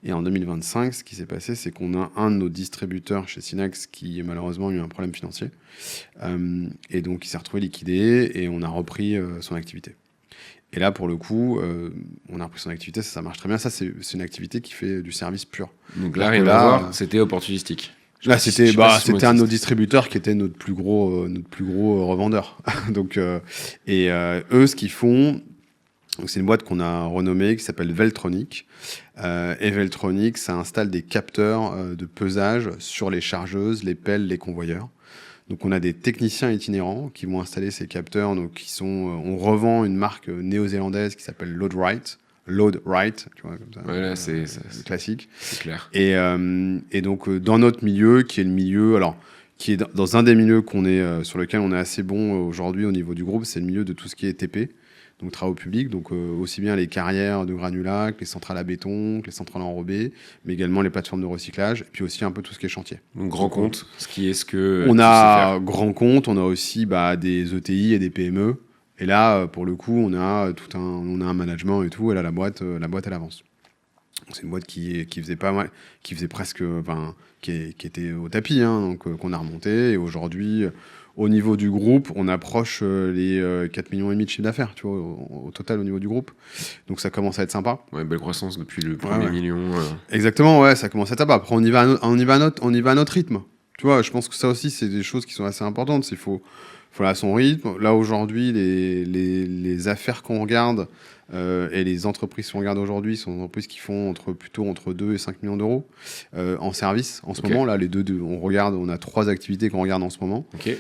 Et en 2025, ce qui s'est passé, c'est qu'on a un de nos distributeurs chez Synax qui, malheureusement, a eu un problème financier. Et donc, il s'est retrouvé liquidé et on a repris son activité. Et là, pour le coup, on a repris son activité, ça marche très bien. Ça, c'est une activité qui fait du service pur. Donc là, rien à voir, c'était opportunistique. Là, c'était un de nos distributeurs qui était notre plus gros revendeur. Donc, eux, ce qu'ils font, donc c'est une boîte qu'on a renommée qui s'appelle Veltronic. Et Veltronic, ça installe des capteurs de pesage sur les chargeuses, les pelles, les convoyeurs. Donc on a des techniciens itinérants qui vont installer ces capteurs. Donc on revend une marque néo-zélandaise qui s'appelle Loadrite. Loadrite, tu vois, comme ça. Voilà, c'est classique. C'est clair. Et donc dans notre milieu, qui est le milieu, alors qui est dans un des milieux sur lequel on est assez bon aujourd'hui au niveau du groupe, c'est le milieu de tout ce qui est TP. Donc travaux publics, donc aussi bien les carrières de granulat que les centrales à béton, que les centrales enrobées, mais également les plateformes de recyclage, et puis aussi un peu tout ce qui est chantier. Donc grand compte, ce que on a grand compte, on a aussi des ETI et des PME, et là pour le coup on a un management et tout, et là la boîte elle avance. Donc, c'est une boîte qui faisait pas mal, qui faisait presque, qui était au tapis, hein, donc qu'on a remonté, et aujourd'hui au niveau du groupe, on approche les 4,5 millions de chiffre d'affaires, tu vois, au total au niveau du groupe. Donc ça commence à être sympa. Ouais, belle croissance depuis le premier million. Exactement, ouais, ça commence à être sympa. Après, on y va à notre rythme. Tu vois, je pense que ça aussi, c'est des choses qui sont assez importantes. Il faut aller à son rythme. Là, aujourd'hui, les affaires qu'on regarde et les entreprises qu'on regarde aujourd'hui sont des entreprises qui font plutôt entre 2 et 5 millions d'euros en service. En ce moment, là, on a 3 activités qu'on regarde en ce moment. Ok.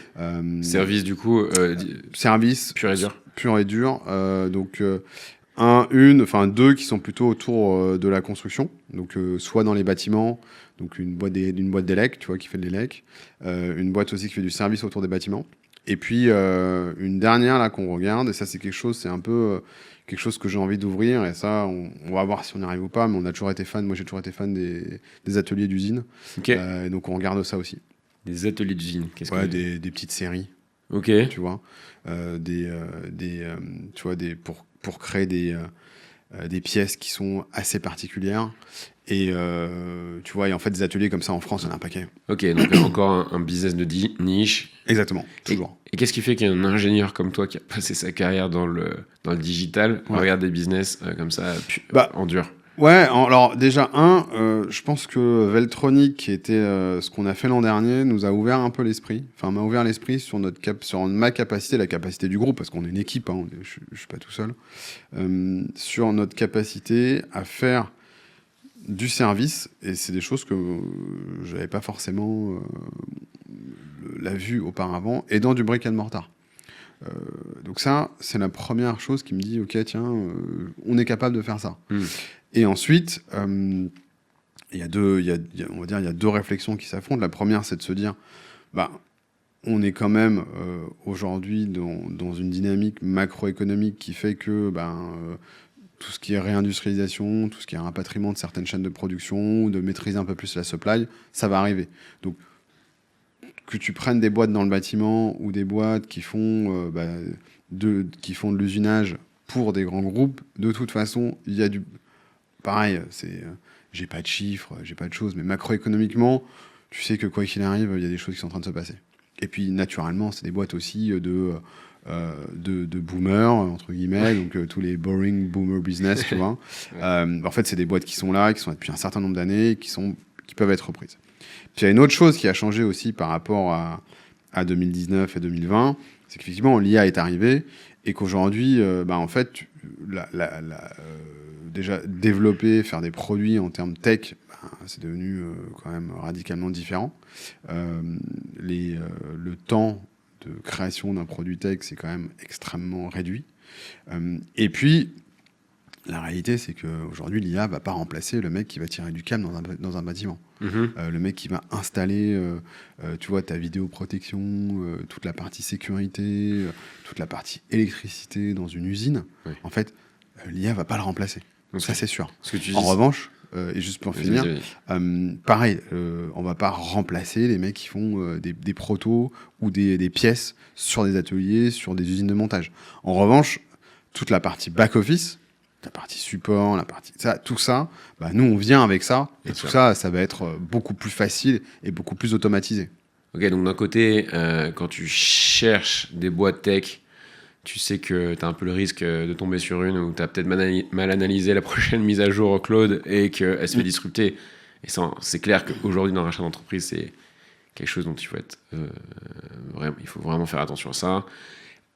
Service, du coup. Service. Pur et dur. Pur et dur. Donc, deux qui sont plutôt autour de la construction. Donc, soit dans les bâtiments, donc une boîte d'élec, tu vois, qui fait de l'élec. Une boîte aussi qui fait du service autour des bâtiments. Et puis, une dernière, là, qu'on regarde, et ça, c'est un peu quelque chose que j'ai envie d'ouvrir, et ça, on va voir si on y arrive ou pas, mais moi, j'ai toujours été fan des ateliers d'usine. Okay. Et donc, on regarde ça aussi. Des ateliers d'usine, des petites séries. Ok. Tu vois, pour créer des pièces qui sont assez particulières. Et tu vois, et en fait, des ateliers comme ça en France, il y en a un paquet. Ok, donc encore un business de niche. Exactement, toujours. Et qu'est-ce qui fait qu'un ingénieur comme toi qui a passé sa carrière dans le digital regarde des business comme ça en dur? Ouais, alors déjà, je pense que Veltronic, qui était ce qu'on a fait l'an dernier, nous a ouvert un peu l'esprit. Enfin, m'a ouvert l'esprit sur ma capacité, la capacité du groupe, parce qu'on est une équipe, hein, je suis pas tout seul, sur notre capacité à faire du service, et c'est des choses que j'avais pas forcément la vue auparavant, et dans du brick and mortar. Donc ça, c'est la première chose qui me dit, ok, tiens, on est capable de faire ça. Et ensuite, il y a deux réflexions qui s'affrontent. La première, c'est de se dire, on est quand même aujourd'hui dans une dynamique macroéconomique qui fait que tout ce qui est réindustrialisation, tout ce qui est rapatriement de certaines chaînes de production, de maîtriser un peu plus la supply, ça va arriver. Donc, que tu prennes des boîtes dans le bâtiment ou des boîtes qui font de l'usinage pour des grands groupes, de toute façon, il y a pareil, j'ai pas de chiffres, j'ai pas de choses, mais macroéconomiquement, tu sais que quoi qu'il arrive, il y a des choses qui sont en train de se passer. Et puis, naturellement, c'est des boîtes aussi de boomers, entre guillemets, donc tous les boring boomer business, tu vois. En fait, c'est des boîtes qui sont là depuis un certain nombre d'années, qui peuvent être reprises. Puis il y a une autre chose qui a changé aussi par rapport à 2019 et 2020, c'est qu'effectivement, l'IA est arrivée et qu'aujourd'hui, en fait, déjà développer, faire des produits en termes tech, c'est devenu quand même radicalement différent. Le temps de création d'un produit tech, c'est quand même extrêmement réduit. Et puis, la réalité, c'est qu'aujourd'hui, l'IA ne va pas remplacer le mec qui va tirer du câble dans un bâtiment. Le mec qui va installer, tu vois, ta vidéoprotection, toute la partie sécurité, toute la partie électricité dans une usine. Oui. En fait, l'IA ne va pas le remplacer. Okay. Ça, c'est sûr. En revanche, et juste pour finir, pareil, on ne va pas remplacer les mecs qui font des protos ou des pièces sur des ateliers, sur des usines de montage. En revanche, toute la partie back-office, la partie support, tout ça, nous on vient avec ça, et tout ça va être beaucoup plus facile et beaucoup plus automatisé. Ok, donc d'un côté, quand tu cherches des boîtes tech, tu sais que tu as un peu le risque de tomber sur une où tu as peut-être mal analysé la prochaine mise à jour au cloud et qu'elle se fait disrupter. Et ça, c'est clair qu'aujourd'hui, dans le rachat d'entreprise, c'est quelque chose dont il faut vraiment faire attention à ça.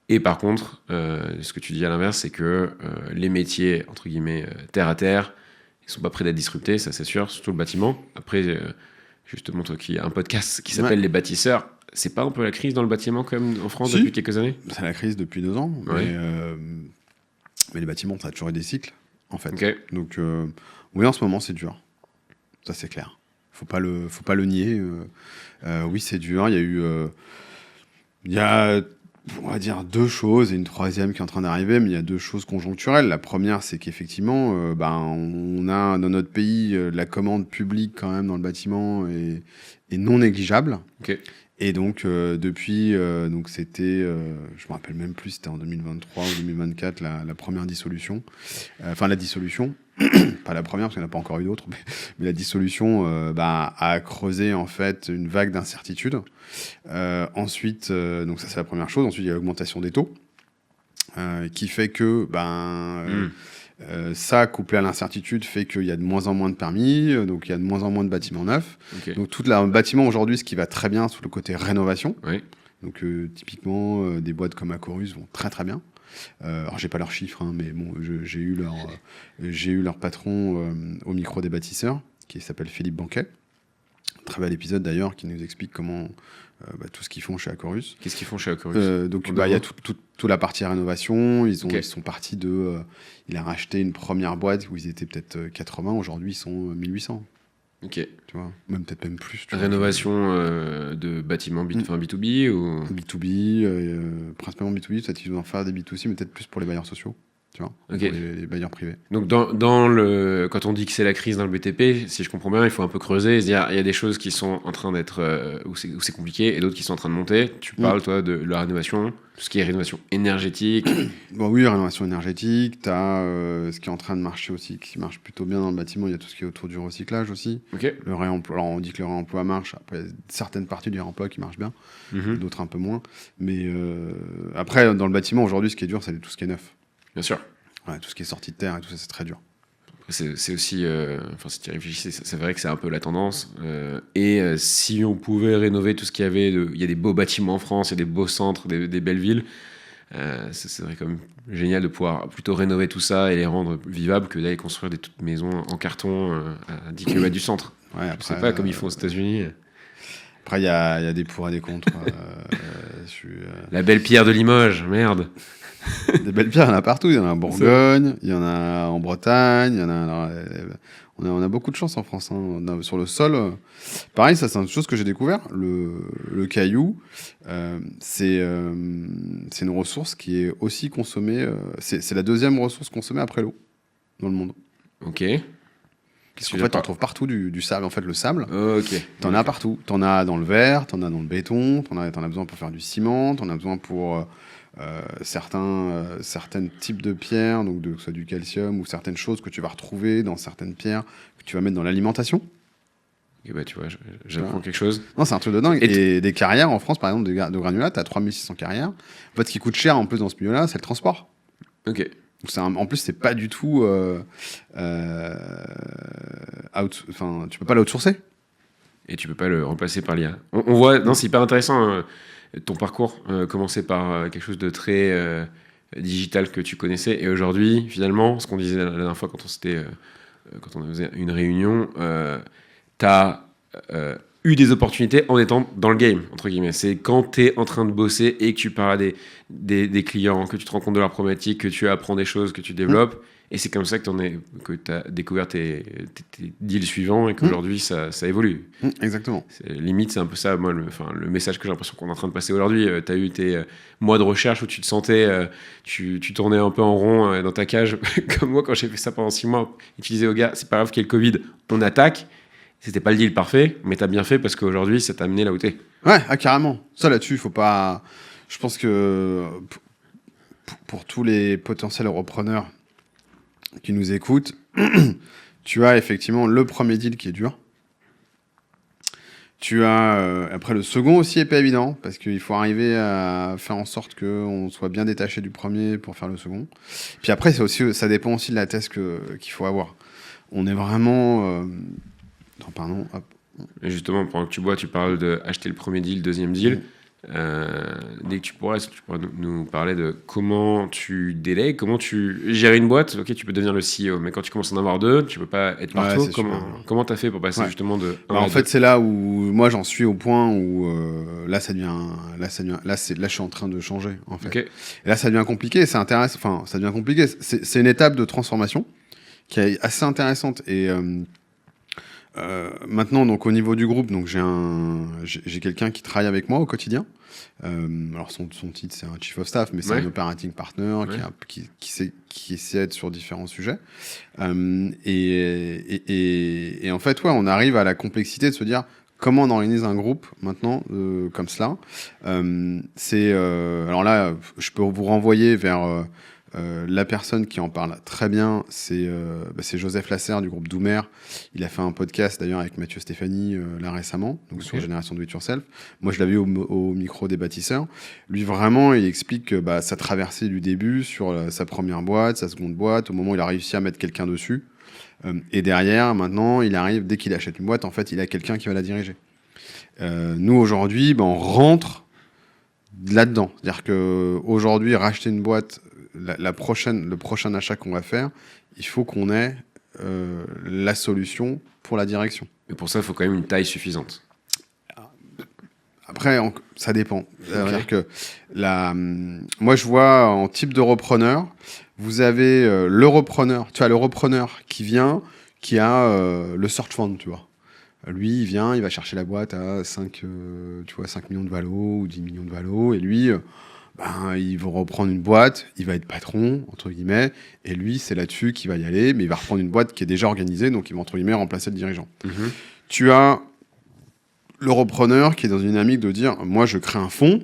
Et par contre, ce que tu dis à l'inverse, c'est que les métiers, entre guillemets, terre à terre, ils ne sont pas prêts d'être disruptés, ça c'est sûr, surtout le bâtiment. Après, justement, toi qui as un podcast qui s'appelle Les Bâtisseurs, c'est pas un peu la crise dans le bâtiment quand même en France Si. depuis quelques années? C'est la crise depuis 2 ans, Ouais. mais les bâtiments, ça a toujours eu des cycles, en fait. Ok. Donc, oui, en ce moment, c'est dur. Ça, c'est clair. Faut pas le nier. Oui, c'est dur. Il y a, on va dire, 2 choses et une troisième qui est en train d'arriver, mais il y a 2 choses conjoncturelles. La première, c'est qu'effectivement, on a dans notre pays la commande publique quand même dans le bâtiment est non négligeable. Ok. Et donc, depuis, donc c'était, je me rappelle même plus, c'était en 2023 ou 2024, la première dissolution. Enfin, la dissolution, pas la première, parce qu'il n'y en a pas encore eu d'autres, mais la dissolution a creusé, en fait, une vague d'incertitude. Ensuite, donc ça, c'est la première chose. Ensuite, il y a l'augmentation des taux, qui fait que, ça, couplé à l'incertitude, fait qu'il y a de moins en moins de permis, donc il y a de moins en moins de bâtiments neufs. Ok. Donc tout le bâtiment aujourd'hui, ce qui va très bien sur le côté rénovation. Ouais. Donc typiquement, des boîtes comme Acorus vont très très bien. Alors j'ai pas leurs chiffres, hein, mais bon, j'ai eu leur patron au micro des bâtisseurs, qui s'appelle Philippe Banquet. Très bel épisode d'ailleurs, qui nous explique comment tout ce qu'ils font chez Acorus. Qu'est-ce qu'ils font chez Acorus? Donc il y a toute la partie rénovation. Ok. Ils sont partis de. Il a racheté une première boîte où ils étaient peut-être 80. Aujourd'hui, ils sont 1800. Ok. Tu vois, peut-être même plus. Tu vois. Rénovation de bâtiments B2B ou... B2B, principalement B2B. Peut-être qu'ils vont en faire des B2C, mais peut-être plus pour les bailleurs sociaux. Tu vois, Ok. pour les bailleurs privés. Donc quand on dit que c'est la crise dans le BTP, si je comprends bien, il faut un peu creuser et se dire il y a des choses qui sont en train d'être où c'est compliqué et d'autres qui sont en train de monter. Tu parles toi de la rénovation, tout ce qui est rénovation énergétique. Bon, oui, rénovation énergétique. Tu as ce qui est en train de marcher aussi, qui marche plutôt bien dans le bâtiment. Il y a tout ce qui est autour du recyclage aussi. Ok. Le réemploi. Alors on dit que le réemploi marche. Après, il y a certaines parties du réemploi qui marchent bien, d'autres un peu moins. Mais après, dans le bâtiment aujourd'hui, ce qui est dur, c'est tout ce qui est neuf. Bien sûr. Ouais, tout ce qui est sorti de terre et tout ça, c'est très dur. C'est aussi, enfin, si tu y réfléchis, c'est vrai que c'est un peu la tendance. Si on pouvait rénover tout ce qu'il y avait, il y a des beaux bâtiments en France, il y a des beaux centres, des belles villes. Ce serait quand même génial de pouvoir plutôt rénover tout ça et les rendre vivables que d'aller construire des toutes maisons en carton à 10 km du centre. Ouais, Je après, sais pas, comme ils font aux États-Unis. Après, il y a des pour et des contre. La belle pierre de Limoges, merde. Des belles pierres, il y en a partout. Il y en a en Bourgogne, il y en a en Bretagne, il y en a. On a beaucoup de chance en France. Hein. Sur le sol, pareil, ça c'est une chose que j'ai découvert. Le caillou, c'est une ressource qui est aussi consommée. C'est la deuxième ressource consommée après l'eau dans le monde. Ok. Parce qu'en fait, t'en trouves partout du sable. En fait, le sable, Ok. t'en as partout. T'en as dans le verre, t'en as dans le béton, t'en as besoin pour faire du ciment, t'en as besoin pour certains types de pierres, donc que ce soit du calcium ou certaines choses que tu vas retrouver dans certaines pierres que tu vas mettre dans l'alimentation. Et bah, tu vois, j'apprends quelque chose. Non, c'est un truc de dingue. Et des carrières en France, par exemple, de granulats, t'as 3600 carrières. En fait, ce qui coûte cher en plus dans ce milieu-là, c'est le transport. Ok. En plus, c'est pas du tout. Tu peux pas l'outsourcer. Et tu peux pas le remplacer par l'IA. On voit, non, c'est hyper intéressant ton parcours, commencer par quelque chose de très digital que tu connaissais, et aujourd'hui, finalement, ce qu'on disait la dernière fois quand on faisait une réunion, tu as eu des opportunités en étant dans le game, entre guillemets. C'est quand tu es en train de bosser et que tu parles à des clients, que tu te rends compte de leurs problématiques, que tu apprends des choses, que tu développes. Et c'est comme ça que tu as découvert tes deals suivants et qu'aujourd'hui, ça évolue. Exactement. Limite, c'est un peu ça, moi, le message que j'ai l'impression qu'on est en train de passer aujourd'hui. Tu as eu tes mois de recherche où tu te sentais, tu tournais un peu en rond dans ta cage, comme moi quand j'ai fait ça pendant 6 mois. Et tu disais aux gars, c'est pas grave qu'il y ait le Covid, on attaque. C'était pas le deal parfait, mais tu as bien fait parce qu'aujourd'hui, ça t'a amené là où t'es. Ouais, carrément. Ça, là-dessus, il faut pas... Je pense que pour tous les potentiels repreneurs qui nous écoutent, tu as effectivement le premier deal qui est dur. Tu as après le second aussi est pas évident parce qu'il faut arriver à faire en sorte qu'on soit bien détaché du premier pour faire le second. Puis après ça dépend aussi de la thèse qu'il faut avoir. On est vraiment Et justement, pendant que tu bois, tu parles d'acheter le premier deal, deuxième deal. Dès que tu pourras, est-ce que tu pourras nous parler de comment tu délègues, comment tu gères une boîte. Ok, tu peux devenir le CEO, mais quand tu commences à en avoir deux, tu peux pas être partout. c'est super. Comment t'as fait pour passer justement de un à En fait, deux? c'est là où moi j'en suis au point où là je suis en train de changer en fait. Ok. Et là, ça devient compliqué. C'est intéressant. Enfin, ça devient compliqué. C'est une étape de transformation qui est assez intéressante. Et maintenant, donc au niveau du groupe, donc j'ai quelqu'un qui travaille avec moi au quotidien. Alors son titre c'est un chief of staff, mais c'est un operating partner qui essaie sur différents sujets. Et en fait, on arrive à la complexité de se dire comment on organise un groupe maintenant comme cela. Alors là, je peux vous renvoyer vers la personne qui en parle très bien, c'est Joseph Lasserre du groupe Doumer. Il a fait un podcast d'ailleurs avec Mathieu Stéphanie là récemment, donc sur Génération Do It Yourself. Moi, je l'avais au micro des bâtisseurs. Lui, vraiment, il explique sa traversée du début sur sa première boîte, sa seconde boîte, au moment où il a réussi à mettre quelqu'un dessus. Et derrière, maintenant, il arrive, dès qu'il achète une boîte, en fait, il a quelqu'un qui va la diriger. Nous, aujourd'hui, on rentre là-dedans. C'est-à-dire qu'aujourd'hui, racheter une boîte, le prochain achat qu'on va faire, il faut qu'on ait la solution pour la direction. Mais pour ça, il faut quand même une taille suffisante. Après, ça dépend. C'est-à-dire que moi, je vois en type de repreneur, vous avez le repreneur. Tu as le repreneur qui vient, qui a le search fund, tu vois. Lui, il vient, il va chercher la boîte à 5 millions de valo ou 10 millions de valo, et lui... il va reprendre une boîte, il va être patron, entre guillemets, et lui, c'est là-dessus qu'il va y aller, mais il va reprendre une boîte qui est déjà organisée, donc il va, entre guillemets, remplacer le dirigeant. Tu as le repreneur qui est dans une dynamique de dire, moi, je crée un fonds,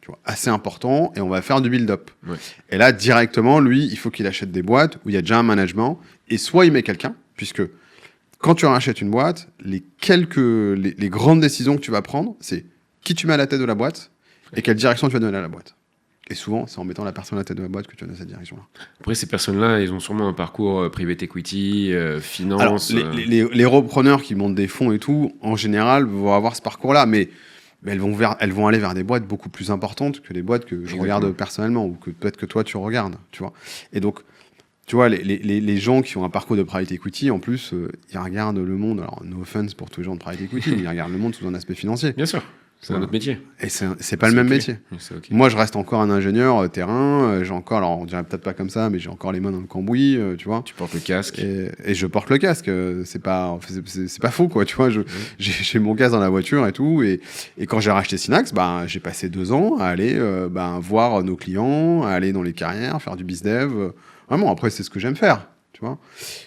tu vois, assez important, et on va faire du build-up. Et là, directement, lui, il faut qu'il achète des boîtes où il y a déjà un management, et soit il met quelqu'un, puisque quand tu rachètes une boîte, les grandes décisions que tu vas prendre, c'est qui tu mets à la tête de la boîte, et quelle direction tu vas donner à la boîte. Et souvent, c'est en mettant la personne à la tête de la boîte que tu vas dans cette direction-là. Après, ces personnes-là, ils ont sûrement un parcours private equity, finance... Alors, les repreneurs qui montent des fonds et tout, en général, vont avoir ce parcours-là, mais elles vont aller vers des boîtes beaucoup plus importantes que les boîtes que je regarde personnellement, ou que peut-être que toi, tu regardes, tu vois. Et donc, tu vois, les gens qui ont un parcours de private equity, en plus, ils regardent le monde, alors no offense pour tous les gens de private equity, mais ils regardent le monde sous un aspect financier. Bien sûr. C'est un autre métier. Et c'est pas le même métier. Okay. Moi, je reste encore un ingénieur terrain. J'ai encore, alors on dirait peut-être pas comme ça, mais j'ai encore les mains dans le cambouis, tu vois. Tu portes le casque. Et je porte le casque. C'est pas faux, quoi. Tu vois, j'ai mon casque dans la voiture et tout. Et quand j'ai racheté Synax, j'ai passé 2 ans à aller voir nos clients, à aller dans les carrières, faire du bizdev. Vraiment, après, c'est ce que j'aime faire. Tu vois.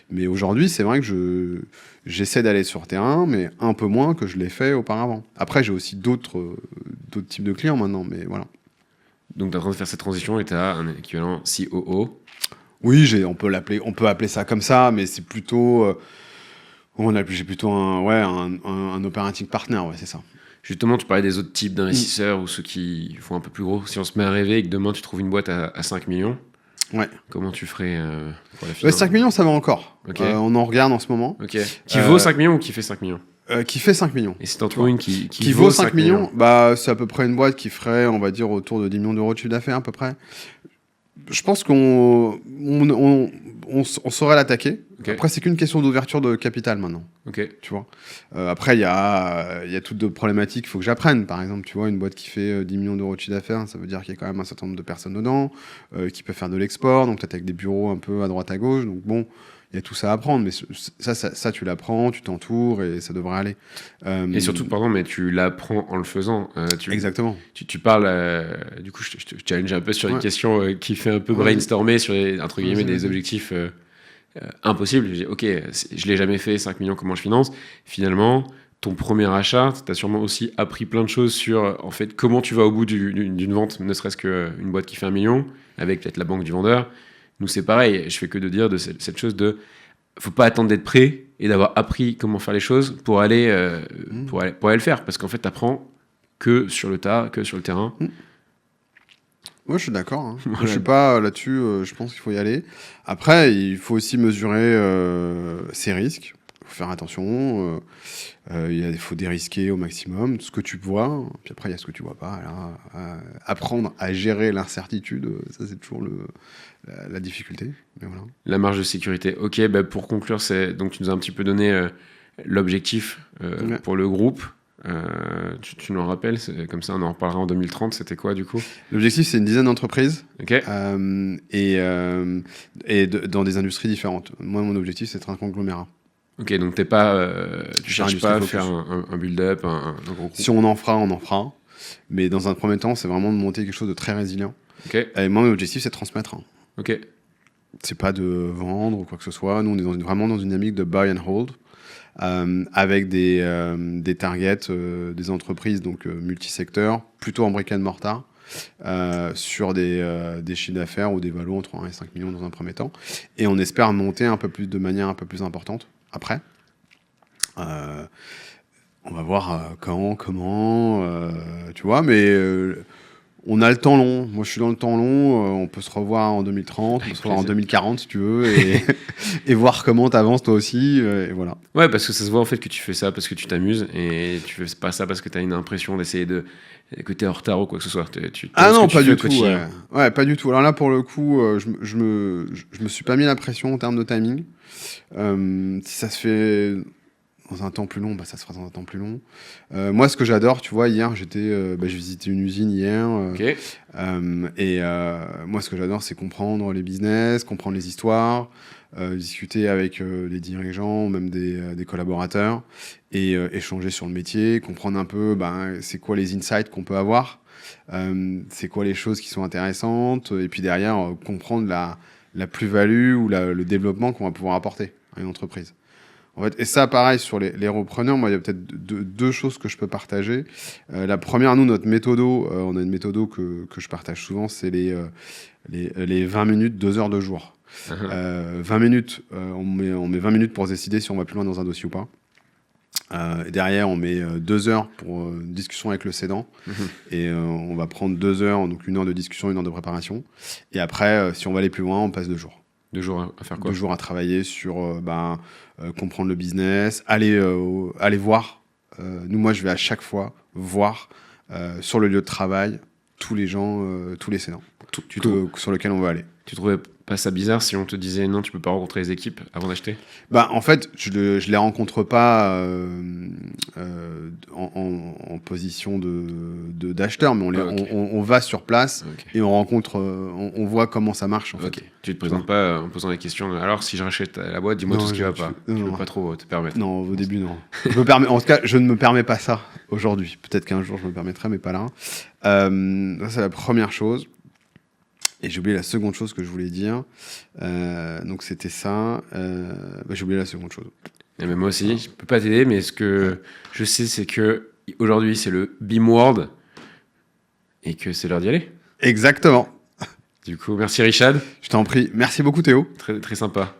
Mais aujourd'hui, c'est vrai que j'essaie d'aller sur terrain, mais un peu moins que je l'ai fait auparavant. Après, j'ai aussi d'autres types de clients maintenant, mais voilà. Donc, tu es en train de faire cette transition et tu as un équivalent COO. Oui, on peut appeler ça comme ça, mais c'est plutôt... j'ai plutôt un operating partner, ouais, c'est ça. Justement, tu parlais des autres types d'investisseurs ou ceux qui font un peu plus gros. Si on se met à rêver et que demain, tu trouves une boîte à 5 millions... Ouais. Comment tu ferais pour la financer? 5 millions, ça va encore. Okay. On en regarde en ce moment. Okay. Qui vaut 5 millions ou qui fait 5 millions? Qui fait 5 millions. Et si t'en trouves une qui vaut 5 millions, c'est à peu près une boîte qui ferait, on va dire, autour de 10 millions d'euros de chiffre d'affaires, à peu près. Je pense qu'on saurait l'attaquer. Okay. Après, c'est qu'une question d'ouverture de capital maintenant. Okay. Tu vois. Après, il y a toutes d'autres problématiques qu'il faut que j'apprenne. Par exemple, tu vois, une boîte qui fait 10 millions d'euros de chiffre d'affaires, ça veut dire qu'il y a quand même un certain nombre de personnes dedans, qui peut faire de l'export, donc peut-être avec des bureaux un peu à droite à gauche. Donc bon, il y a tout ça à apprendre, mais ça tu l'apprends, tu t'entoures et ça devrait aller. Et surtout, pardon, mais tu l'apprends en le faisant. Exactement. Tu parles, du coup, je te challenge un peu sur une question qui fait un peu brainstormer sur entre guillemets des objectifs impossibles. Je dis, ok, je l'ai jamais fait, 5 millions, comment je finance? Finalement, ton premier achat, tu as sûrement aussi appris plein de choses sur en fait comment tu vas au bout d'une vente, ne serait-ce qu'une boîte qui fait 1 million, avec peut-être la banque du vendeur. Nous, c'est pareil. Je fais que de dire de cette chose de faut pas attendre d'être prêt et d'avoir appris comment faire les choses pour aller le faire. Parce qu'en fait, tu apprends que sur le tas, que sur le terrain. Moi, je suis d'accord. Hein. Je suis pas là-dessus. Je pense qu'il faut y aller. Après, il faut aussi mesurer ses risques. Il faut faire attention. Il faut dérisquer au maximum ce que tu vois. Puis après, il y a ce que tu vois pas. Là, apprendre à gérer l'incertitude, ça, c'est toujours la difficulté. Mais voilà. La marge de sécurité. Ok, bah pour conclure, donc tu nous as un petit peu donné l'objectif pour le groupe. Tu nous en rappelles, comme ça on en reparlera en 2030, c'était quoi du coup? L'objectif, c'est une dizaine d'entreprises Ok. dans des industries différentes. Moi, mon objectif, c'est d'être un conglomérat. Ok, donc tu cherches pas à faire un build-up, un gros groupe. Si on en fera, on en fera. Mais dans un premier temps, c'est vraiment de monter quelque chose de très résilient. Ok. Et moi, mon objectif, c'est de transmettre. Ok. C'est pas de vendre ou quoi que ce soit. Nous, on est vraiment dans une dynamique de buy and hold. Avec des targets, des entreprises donc multisecteurs, plutôt en brick and mortar, sur des chiffres d'affaires ou des valos entre 1 et 5 millions dans un premier temps. Et on espère monter de manière un peu plus importante après. On va voir quand, comment, tu vois, mais on a le temps long. Moi, je suis dans le temps long. On peut se revoir en 2030, on peut se revoir en 2040 si tu veux, et voir comment t'avances toi aussi. Et voilà. Ouais, parce que ça se voit en fait que tu fais ça parce que tu t'amuses et tu fais pas ça parce que t'as une impression d'essayer que t'es en retard ou quoi que ce soit. Non, pas du tout. Ouais, pas du tout. Alors là, pour le coup, je me suis pas mis la pression en termes de timing. Si ça se fait dans un temps plus long, ça se fera dans un temps plus long. Moi, ce que j'adore, tu vois, hier, j'ai visité une usine hier. Ok. Moi, ce que j'adore, c'est comprendre les business, comprendre les histoires, discuter avec les dirigeants, même des collaborateurs, et échanger sur le métier, comprendre un peu c'est quoi les insights qu'on peut avoir, c'est quoi les choses qui sont intéressantes, et puis derrière, comprendre la plus-value ou le développement qu'on va pouvoir apporter à une entreprise. En fait, et ça, pareil, sur les repreneurs, moi, il y a peut-être deux choses que je peux partager. La première, nous, notre méthodo, on a une méthodo que je partage souvent, c'est les 20 minutes, 2 heures de jour. 20 minutes, on met 20 minutes pour se décider si on va plus loin dans un dossier ou pas. Et derrière, on met 2 heures pour discussion avec le cédant. Et on va prendre 2 heures, donc 1 heure de discussion, 1 heure de préparation. Et après, si on va aller plus loin, on passe 2 jours. 2 jours à faire quoi? 2 jours à travailler sur comprendre le business, aller voir. Moi, je vais à chaque fois voir sur le lieu de travail tous les gens, tous les cédants sur lesquels on va aller. Tu trouvais pas ça bizarre si on te disait non, tu peux pas rencontrer les équipes avant d'acheter? En fait, je les rencontre pas en position d'acheteur, mais on va sur place et on rencontre, on voit comment ça marche en fait. Tu te présentes pas en posant des questions. Alors, si je rachète la boîte, dis-moi tout ce qui va pas. Je peux pas trop te permettre. Non, au début non. En tout cas, je ne me permets pas ça aujourd'hui. Peut-être qu'un jour je me permettrai, mais pas là. Ça, c'est la première chose. Et j'ai oublié la seconde chose que je voulais dire. Donc c'était ça. J'ai oublié la seconde chose. Et même moi aussi, je peux pas t'aider, mais ce que je sais, c'est que aujourd'hui c'est le BIM World et que c'est l'heure d'y aller. Exactement. Du coup, merci Richard. Je t'en prie. Merci beaucoup Théo. Très, très sympa.